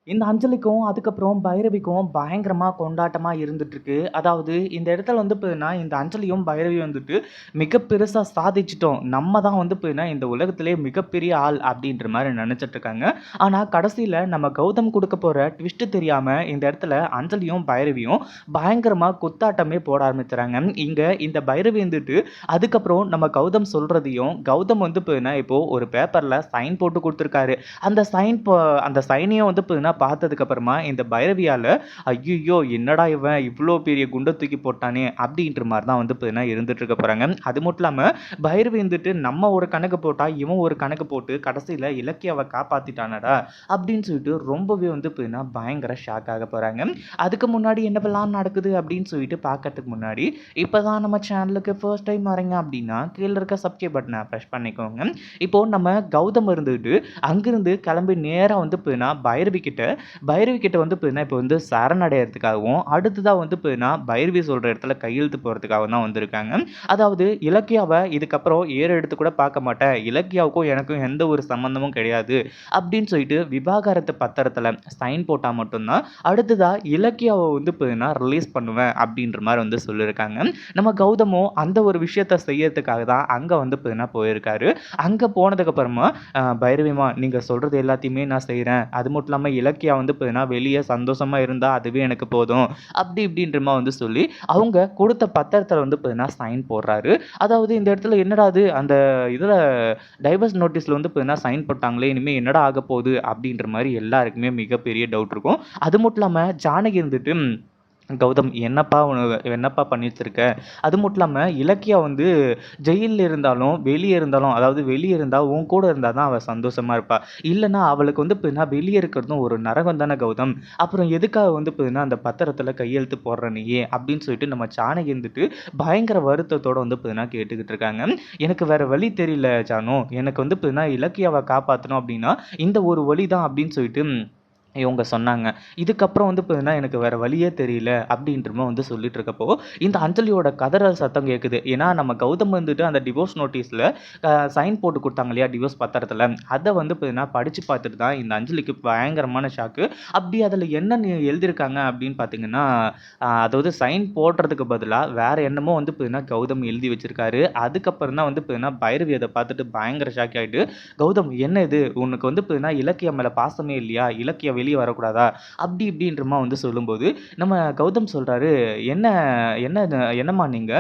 இந்த அஞ்சலிக்கும், அதுக்கப்புறம் பைரவிக்கும் பயங்கரமா கொண்டாட்டமா இருந்துட்டுருக்கு. அதாவது இந்த இடத்துல வந்து பார்த்தீங்கன்னா, இந்த அஞ்சலியும், பைரவியும் வந்துட்டு மிக பெருசா சாதிச்சுட்டோம். நம்ம தான் வந்து பார்த்தீங்கன்னா, இந்த உலகத்திலேயே மிகப்பெரிய ஆள் அப்படின்ற மாரி நெனச்சிட்டுருக்காங்க. ஆனா கடைசியில நம்ம கௌதம் குடுக்க போற ட்விஸ்ட் தெரியாம இந்த இடத்துல அஞ்சலியும், பைரவியும் பயங்கரமா குத்தாட்டமே போட ஆரம்பிச்சுறாங்க. இங்க இந்த பைரவி வந்துட்டு அதுக்கப்புறம் நம்ம கௌதம் சொல்றதையும், கௌதம் வந்து பார்த்தீங்கன்னா, இப்போ ஒரு பேப்பர்ல சைன் போட்டு குடுத்துருக்காரு. அந்த சைன் ப அந்த சைனையும் வந்து பார்த்தீங்கன்னா பார்த்ததுக்கு அப்புறமா இந்த பைரவியால, "ஐய்யய்யோ! என்னடா இவன் இவ்ளோ பெரிய குண்ட தூக்கி போட்டானே!" அப்படின்ற மாரி தான் வந்து பார்த்தீங்கன்னா இருந்துட்டு இருக்க போறாங்க. அது மட்டும் இல்லாம பைரவி வந்துட்டு நம்ம ஒரு கணக்கு போட்டா, இவன் ஒரு கணக்கு போட்டு கடைசியில இலக்கியாவ காப்பாத்திட்டானடா! அப்படின்னு சொல்லிட்டு ரொம்பவே வந்து பார்த்தீங்கன்னா பயங்கர ஷாக் ஆக போறாங்க. அதுக்கு முன்னாடி என்னவெல்லாம் நடக்குது அப்படின்னு சொல்லிட்டு பார்க்கறதுக்கு முன்னாடி, இப்பதான் நம்ம சேனலுக்கு ஃபர்ஸ்ட் டைம் வரீங்க அப்படின்னா, கீழ இருக்க சப்ஸ்கிரைப் பட்டன பிரஸ் பண்ணிக்கோங்க. இப்போ நம்ம கௌதம் இருந்துட்டு அங்கிருந்து கிளம்பி நேரா வந்து பார்த்தீங்கன்னா, பைரவி கிட்ட வந்து பார்த்தீங்கன்னா, இப்போ வந்து சரணடையறதுக்காகவும், அடுத்ததா வந்து பார்த்தீங்கன்னா, பைரவி சொல்ற இடத்துல கையெழுத்து போடுறதுக்காகவும் தான் வந்திருக்காங்க. அதாவது இலக்கியாவ இதுக்கப்புறம் எடுத்து கூட பார்க்க மாட்டேன். இலக்கியாவுக்கும் எனக்கும் எந்த ஒரு சம்மந்தமும் கிடையாது. அப்படின்னு சொல்லிட்டு விவாகரத்து பத்திரத்தில சைன் போட்டா மட்டும் தான், அடுத்ததா இலக்கியாவ வந்து பார்த்தீங்கன்னா, ரிலீஸ் பண்ணுவேன் அப்படின்ற மாரி வந்து சொல்லியிருக்காங்க. நம்ம கௌதமும் அந்த ஒரு விஷயத்த செய்யறதுக்காக தான் அங்க வந்து பார்த்தீங்கன்னா போயிருக்காரு. அங்க போனதுக்கு அப்புறமா பைரவிம்மா நீங்க சொல்றது எல்லாத்தையுமே நான் செய்றேன். அது மட்டும் இல்லாம இலக்கியா வந்து பார்த்தீங்கன்னா, வெளிய சந்தோஷமா இருந்தா அதுவே எனக்கு போதும். அப்படி இப்படின்ற மாரி வந்து சொல்லி, அவங்க குடுத்த பத்திரத்தில வந்து பார்த்தீங்கன்னா, சைன் போடுறாரு. அதாவது இந்த இடத்துல என்னடா இது அந்த இதுல டைவர்ஸ் நோட்டீஸ்ல வந்து பார்த்தீங்கன்னா, சைன் போட்டாங்களே, இனிமே என்னடா ஆகப்போகுது? அப்படின்ற மாரி எல்லாருக்குமே மிகப்பெரிய டவுட் இருக்கும். அது மட்டும் இல்லாம ஜானகி இருந்துட்டு கௌதம் என்னப்பா பண்ணி வச்சிருக்க? அது மட்டும் இல்லாம இலக்கியா வந்து ஜெயில்ல இருந்தாலும், வெளிய இருந்தாலும் அதாவது வெளிய இருந்தா உன் கூட இருந்தா தான் அவ சந்தோஷமா இருப்பா. இல்லன்னா அவளுக்கு வந்து பார்த்தீங்கன்னா, வெளிய இருக்கிறதும் ஒரு நரகம் தானே கௌதம். அப்புறம் எதுக்காக வந்து பார்த்தீங்கன்னா, அந்த பத்திரத்தில கையெழுத்து போடுற நீயி? அப்படின்னு சொல்லிட்டு நம்ம ஜானகி இருந்துட்டு பயங்கர வருத்தத்தோட வந்து பார்த்தீங்கன்னா கேட்டுக்கிட்டு இருக்காங்க. எனக்கு வேற வழி தெரியல ஜானு. எனக்கு வந்து பார்த்தீங்கன்னா, இலக்கியாவ காப்பாத்தணும் அப்படின்னா, இந்த ஒரு வழி தான் அப்படின்னு சொல்லிட்டு இவங்க சொன்னாங்க. இதுக்கப்புறம் வந்து பார்த்தீங்கன்னா, எனக்கு வேற வழியே தெரியல அப்படின்ற மாரி வந்து சொல்லிட்டு இருக்கப்போ, இந்த அஞ்சலியோட கதறல் சத்தம் கேட்குது. ஏன்னா, நம்ம கௌதம் வந்துட்டு அந்த டிவோர்ஸ் நோட்டீஸ்ல சைன் போட்டு குடுத்தாங்க இல்லையா? டிவோர்ஸ் பத்திரத்தில. அத வந்து பார்த்தீங்கன்னா, படிச்சு பார்த்துட்டு தான் இந்த அஞ்சலிக்கு பயங்கரமான ஷாக்கு. அப்படி அதில என்ன எழுதியிருக்காங்க அப்படின்னு பார்த்தீங்கன்னா, அதாவது சைன் போடுறதுக்கு பதிலா வேற என்னமோ வந்து பார்த்தீங்கன்னா, கௌதம் எழுதி வச்சிருக்காரு. அதுக்கப்புறம் தான் வந்து பார்த்தீங்கன்னா, பைரவி அத பார்த்துட்டு பயங்கர ஷாக் ஆயிட்டு, "கௌதம் என்ன இது? உனக்கு வந்து பார்த்தீங்கன்னா, இலக்கியா மேல பாசமே இல்லையா? இலக்கியா வெளிய வரக்கூடாதா?" அப்படி இப்படின்றமா வந்து சொல்லும்போது, நம்ம கௌதம் சொல்றாரு, "என்ன என்ன என்னம்மா நீங்க?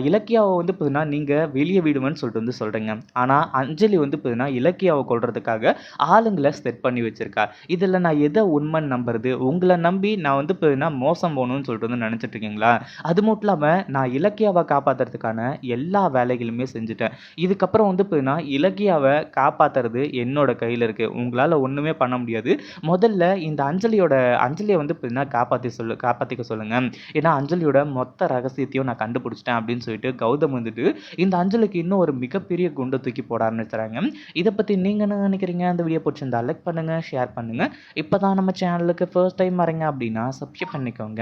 இலக்கியாவ வந்து பார்த்தீங்கன்னா, நீங்க வெளிய விடுவேன்னு சொல்லிட்டு வந்து சொல்றீங்க. ஆனா, அஞ்சலி வந்து பார்த்தீங்கன்னா, இலக்கியாவ கொல்றதுக்காக ஆளுங்கள செட் பண்ணி வச்சிருக்கா. இதுல நான் எத உண்மைன்னு நம்புறது? உங்கள நம்பி நான் வந்து பார்த்தீங்கன்னா, மோசம் போணும்னு சொல்லிட்டு வந்து நெனச்சுட்டு இருக்கீங்களா? அது மட்டும் இல்லாம நான் இலக்கியாவ காப்பாத்துறதுக்கான எல்லா வேலைகளுமே செஞ்சுட்டேன். இதுக்கப்புறம் வந்து பார்த்தீங்கன்னா, இலக்கியாவ காப்பாத்துறது என்னோட கையில இருக்கு. உங்களால ஒண்ணுமே பண்ண முடியாது. முதல்ல இந்த அஞ்சலிய வந்து பார்த்தீங்கன்னா, காப்பாத்திக்க சொல்லுங்க. ஏன்னா, அஞ்சலியோட மொத்த ரகசியத்தையும் நான் கண்டுபிடிச்சுட்டேன் அப்படின்னு சொல்லிட்டு கௌதம் வந்துட்டு, இந்த அஞ்சலிக்கு இன்னும் ஒரு மிகப்பெரிய குண்ட தூக்கி போட ஆரம்பிச்சுறாங்க. இத பத்தி நீங்க என்ன நினைக்கிறீங்க? இந்த வீடியோ புடிச்சிருந்தா லைக் பண்ணுங்க, ஷேர் பண்ணுங்க. இப்பதான் நம்ம சேனலுக்கு ஃபர்ஸ்ட் டைம் வரீங்க அப்படின்னா சப்ஸ்கிரைப் பண்ணிக்கோங்க.